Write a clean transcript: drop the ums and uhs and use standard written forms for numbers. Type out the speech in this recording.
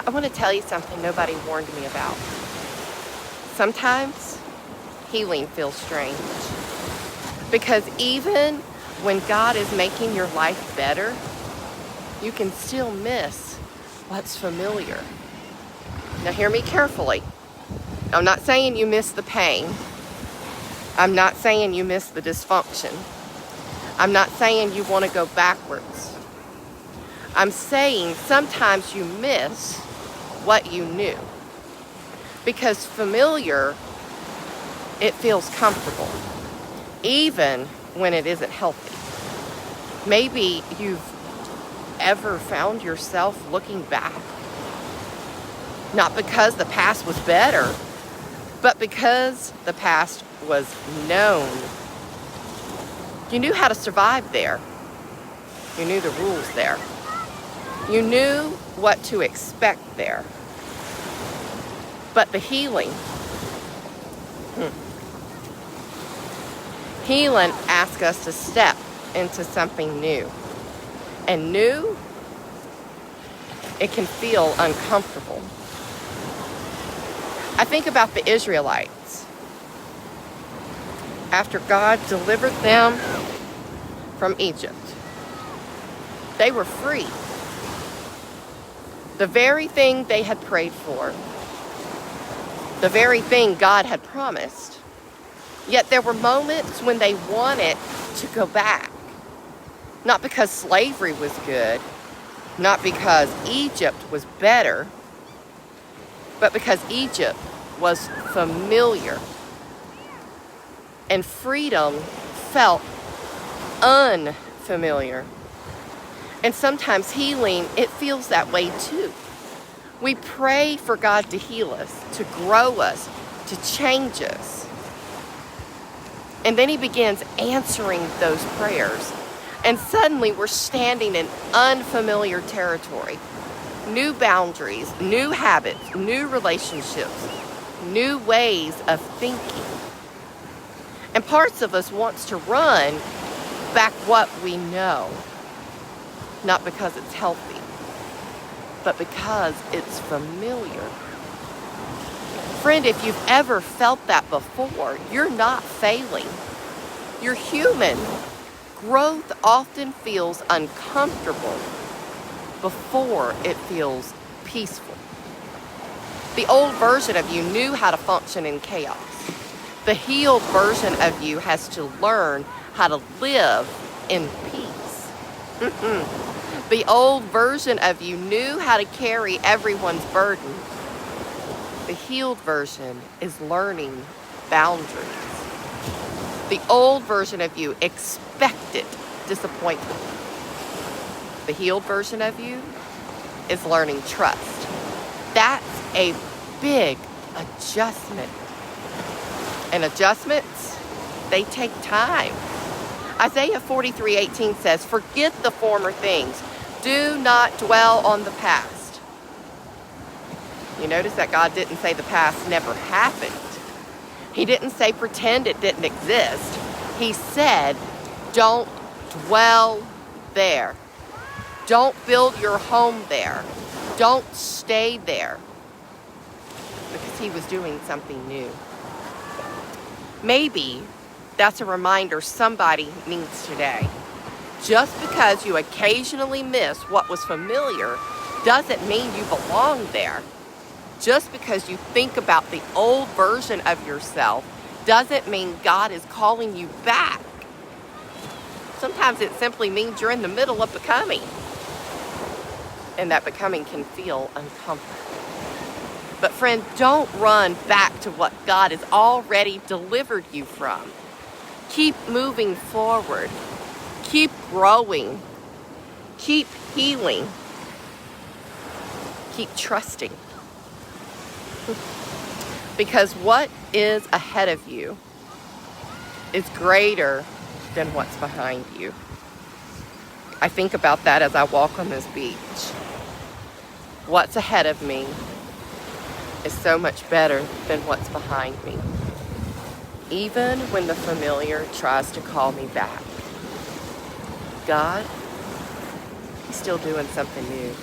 I want to tell you something nobody warned me about. Sometimes healing feels strange because even when God is making your life better, you can still miss what's familiar. Now hear me carefully. I'm not saying you miss the pain. I'm not saying you miss the dysfunction. I'm not saying you want to go backwards. I'm saying sometimes you miss what you knew. Because familiar, it feels comfortable, even when it isn't healthy. Maybe you've ever found yourself looking back, not because the past was better, but because the past was known. You knew how to survive there. You knew the rules there. You knew what to expect there. But the healing, healing asks us to step into something new. And new, it can feel uncomfortable. I think about the Israelites. After God delivered them from Egypt, they were free. The very thing they had prayed for, the very thing God had promised. Yet there were moments when they wanted to go back. Not because slavery was good, not because Egypt was better, but because Egypt was familiar. And freedom felt unfamiliar. And sometimes healing, it feels that way too. We pray for God to heal us, to grow us, to change us. And then he begins answering those prayers. And suddenly we're standing in unfamiliar territory. New boundaries, new habits, new relationships, new ways of thinking. And parts of us wants to run back what we know. Not because it's healthy, but because it's familiar. Friend, if you've ever felt that before, you're not failing. You're human. Growth often feels uncomfortable before it feels peaceful. The old version of you knew how to function in chaos. The healed version of you has to learn how to live in peace. The old version of you knew how to carry everyone's burden. The healed version is learning boundaries. The old version of you expected disappointment. The healed version of you is learning trust. That's a big adjustment. And adjustments, they take time. Isaiah 43:18 says, "Forget the former things. Do not dwell on the past." You notice that God didn't say the past never happened. He didn't say pretend it didn't exist. He said, don't dwell there. Don't build your home there. Don't stay there. Because he was doing something new. Maybe that's a reminder somebody needs today. Just because you occasionally miss what was familiar doesn't mean you belong there. Just because you think about the old version of yourself doesn't mean God is calling you back. Sometimes it simply means you're in the middle of becoming. And that becoming can feel uncomfortable. But friend, don't run back to what God has already delivered you from. Keep moving forward. Keep growing. Keep healing. Keep trusting. Because what is ahead of you is greater than what's behind you. I think about that as I walk on this beach. What's ahead of me is so much better than what's behind me. Even when the familiar tries to call me back, God, He's still doing something new.